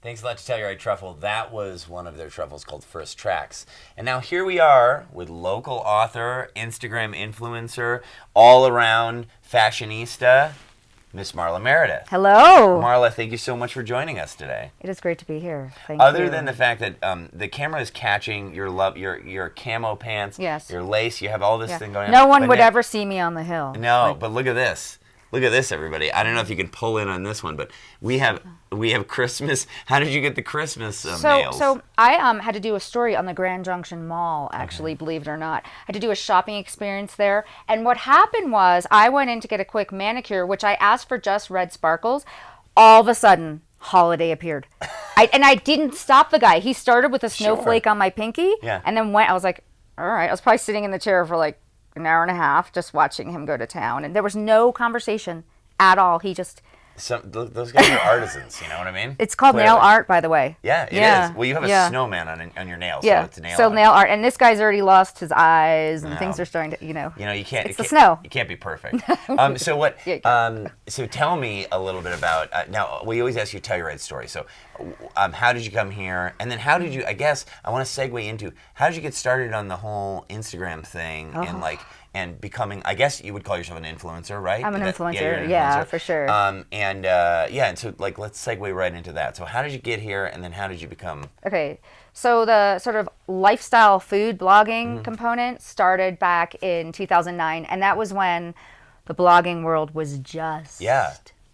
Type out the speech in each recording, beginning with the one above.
Thanks a lot to Telluride Truffle. That was one of their truffles called First Tracks. And now here we are with local author, Instagram influencer, all-around fashionista, Miss Marla Meridith. Hello. Marla, thank you so much for joining us today. It is great to be here. Thank you. Other than the fact that the camera is catching your camo pants, yes, your lace, you have all this thing going on. No one would ever see me on the hill. No, but look at this. Look at this, everybody. I don't know if you can pull in on this one, but we have Christmas. How did you get the Christmas nails? So I had to do a story on the Grand Junction Mall, actually, believe it or not. I had to do a shopping experience there. And what happened was I went in to get a quick manicure, which I asked for just red sparkles. All of a sudden, Holiday appeared. And I didn't stop the guy. He started with a snowflake on my pinky, and then I was like, all right. I was probably sitting in the chair for like an hour and a half just watching him go to town, and there was no conversation at all. He just those guys are artisans, you know what I mean? It's called nail art, by the way. Yeah, it is. Well, you have a snowman on your nails, so it's nail art. Nail art, and this guy's already lost his eyes, and things are starting to, you can't. It's the snow. You can't be perfect. So what? So tell me a little bit about. Now we always ask you to tell your right story. So, how did you come here, and then how did you? I guess I want to segue into how did you get started on the whole Instagram thing and becoming, I guess you would call yourself an influencer, right? I'm an influencer, you're an influencer. For sure. And so let's segue right into that. So how did you get here, and then how did you become? Okay, so the sort of lifestyle food blogging component started back in 2009, and that was when the blogging world was just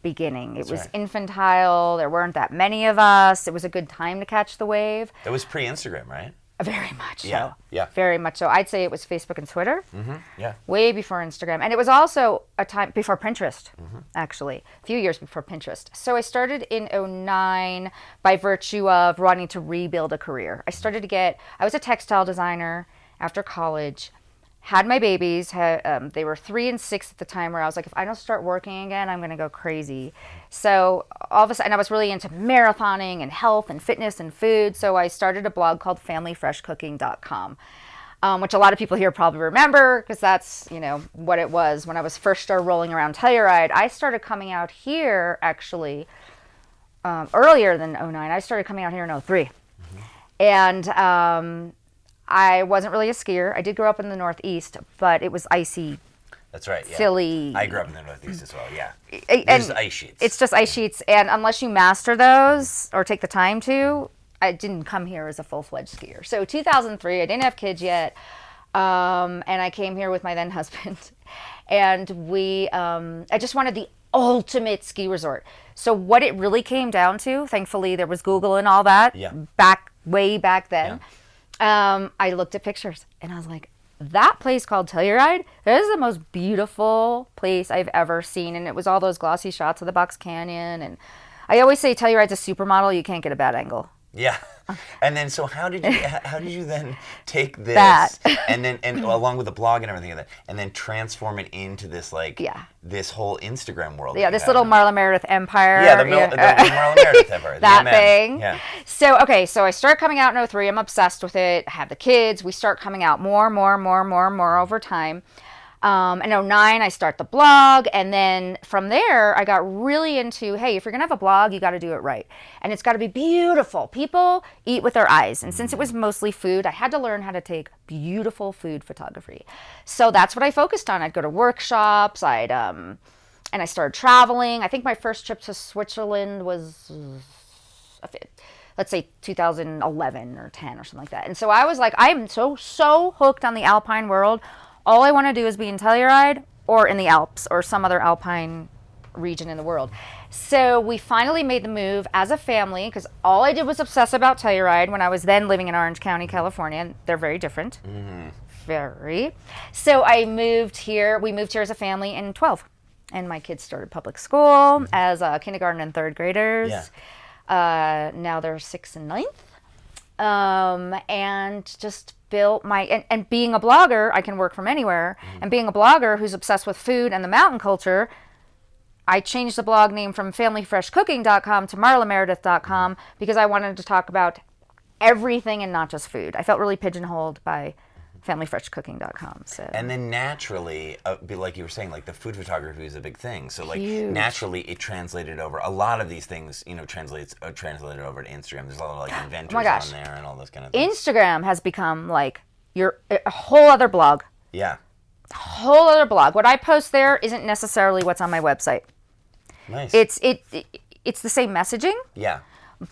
beginning. It was infantile. There weren't that many of us. It was a good time to catch the wave. It was pre-Instagram, right? Very much so. Yeah. Very much so. I'd say it was Facebook and Twitter. Yeah. Way before Instagram. And it was also a time before Pinterest, actually. A few years before Pinterest. So I started in 2009 by virtue of wanting to rebuild a career. I was a textile designer after college. Had my babies. They were 3 and 6 at the time, where I was like, if I don't start working again, I'm going to go crazy. So all of a sudden, I was really into marathoning and health and fitness and food. So I started a blog called FamilyFreshCooking.com, which a lot of people here probably remember, because that's what it was when I was first started rolling around Telluride. I started coming out here actually earlier than 2009. I started coming out here in 2003, and I wasn't really a skier. I did grow up in the Northeast, but it was icy. That's right. Yeah. Silly. I grew up in the Northeast as well. Yeah. It's ice sheets. It's just ice sheets, and unless you master those or take the time to, I didn't come here as a full-fledged skier. So 2003, I didn't have kids yet, and I came here with my then husband, and I just wanted the ultimate ski resort. So what it really came down to, thankfully there was Google and all that way back then. Yeah. I looked at pictures and I was like, that place called Telluride, that is the most beautiful place I've ever seen. And it was all those glossy shots of the Box Canyon. And I always say Telluride's a supermodel. You can't get a bad angle. Yeah. And then, so how did you then take this and along with the blog and everything like that, and then transform it into this this whole Instagram world? Yeah, this little Marla Meridith empire. Yeah, the Marla Meridith empire. That thing. Yeah. So I start coming out in 2003. I'm obsessed with it. I have the kids. We start coming out more over time. In 2009, I start the blog, and then from there, I got really into, hey, if you're going to have a blog, you got to do it right. And it's got to be beautiful. People eat with their eyes. And since it was mostly food, I had to learn how to take beautiful food photography. So that's what I focused on. I'd go to workshops, and I started traveling. I think my first trip to Switzerland was, let's say 2011 or 10 or something like that. And so I was like, I'm so hooked on the alpine world. All I want to do is be in Telluride or in the Alps or some other alpine region in the world. So we finally made the move as a family, because all I did was obsess about Telluride when I was then living in Orange County, California. And they're very different. Very. So we moved here as a family in 2012. And my kids started public school as kindergarten and third graders. Yeah. Now they're 6th and 9th. And just built and being a blogger, I can work from anywhere. And being a blogger who's obsessed with food and the mountain culture, I changed the blog name from FamilyFreshCooking.com to MarlaMeredith.com because I wanted to talk about everything and not just food. I felt really pigeonholed by familyfreshcooking.com. So. And then naturally, like you were saying, like the food photography is a big thing. So like Huge. naturally, it translated over. A lot of these things, translated over to Instagram. There's a lot of like inventors on there and all those kind of things. Instagram has become like a whole other blog. Yeah. A whole other blog. What I post there isn't necessarily what's on my website. Nice. It's the same messaging. Yeah.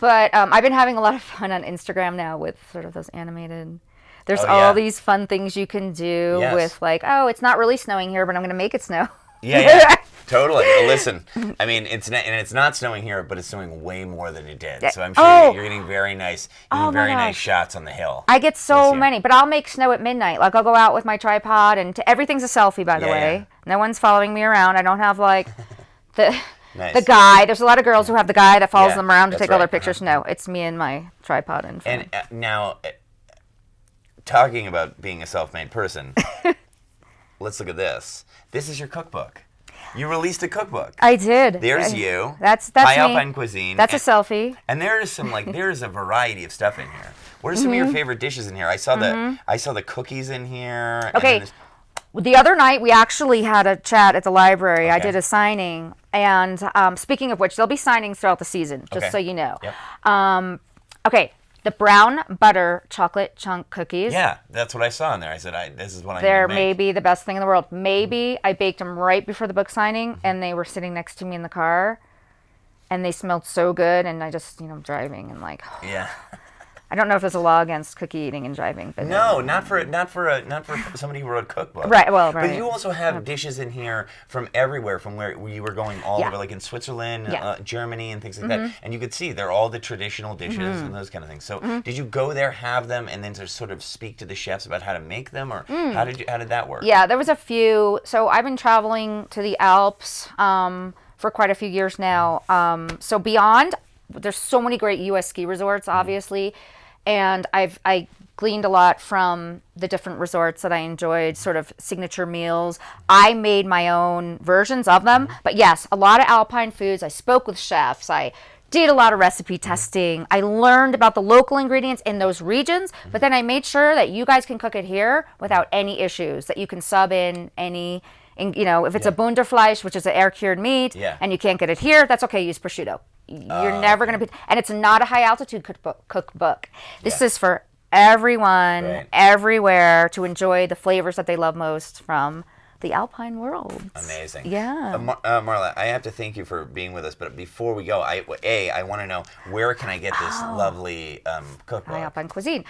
But I've been having a lot of fun on Instagram now with sort of those animated. There's all these fun things you can do with like, oh, it's not really snowing here, but I'm going to make it snow. Yeah, totally. Well, listen, I mean, it's not snowing here, but it's snowing way more than it did. So I'm sure you're getting very nice, nice shots on the hill. I get so many, but I'll make snow at midnight. Like I'll go out with my tripod, and everything's a selfie, by the way. Yeah. No one's following me around. I don't have like the guy. There's a lot of girls who have the guy that follows them around to take all their pictures. No, it's me and my tripod and phone. And now, talking about being a self-made person, let's look at this. This is your cookbook. You released a cookbook. I did. There's you. That's High me. Alpine Cuisine. That's a selfie. And there is a variety of stuff in here. What are some of your favorite dishes in here? I saw the cookies in here. Okay. The other night we actually had a chat at the library. I did a signing, and speaking of which, there'll be signings throughout the season, just so you know. Yep. Okay. The brown butter chocolate chunk cookies. Yeah, that's what I saw in there. I said, this is what I need to make. They're maybe the best thing in the world. Maybe I baked them right before the book signing, and they were sitting next to me in the car, and they smelled so good, and I just, driving and like. Yeah. I don't know if there's a law against cookie eating and driving, but no, not for somebody who wrote a cookbook. Right. Well, right. But you also have dishes in here from everywhere, from where you were going all over, like in Switzerland, Germany, and things like that. And you could see they're all the traditional dishes and those kind of things. So, did you go there, have them, and then to sort of speak to the chefs about how to make them, or how did that work? Yeah, there was a few. So I've been traveling to the Alps for quite a few years now. So beyond, there's so many great U.S. ski resorts, obviously. And I gleaned a lot from the different resorts that I enjoyed, sort of signature meals. I made my own versions of them. But yes, a lot of alpine foods. I spoke with chefs. I did a lot of recipe testing. I learned about the local ingredients in those regions. But then I made sure that you guys can cook it here without any issues, that you can sub in any... if it's a Bunderfleisch, which is an air-cured meat, and you can't get it here, that's okay. Use prosciutto. You're never going to be... And it's not a high-altitude cookbook. This is for everyone, everywhere, to enjoy the flavors that they love most from the alpine world. Amazing. Yeah. Marla, I have to thank you for being with us, but before we go, I want to know, where can I get this lovely cookbook? High Alpine Cuisine.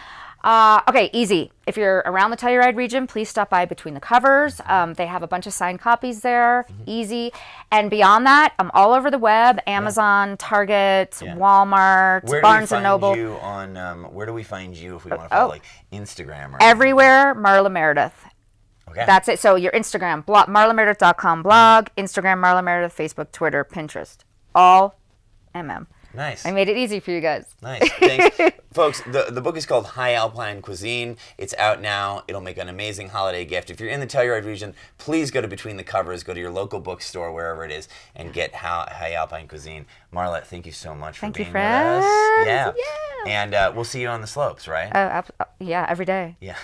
Okay, easy. If you're around the Telluride region, please stop by Between the Covers. They have a bunch of signed copies there. Easy. And beyond that, I'm all over the web. Amazon, Target, Walmart, Barnes & Noble. Where do we find you if we want to follow Instagram? Or everywhere, Marla Meridith. Okay. That's it. So your Instagram, marlameredith.com blog, Instagram, Marla Meridith, Facebook, Twitter, Pinterest. All MM. Nice. I made it easy for you guys. Nice. Thanks. Folks, the book is called High Alpine Cuisine. It's out now. It'll make an amazing holiday gift. If you're in the Telluride region, please go to Between the Covers, go to your local bookstore, wherever it is, and get High Alpine Cuisine. Marla, thank you so much for being with us. Yeah. And we'll see you on the slopes, right? Yeah, every day. Yeah.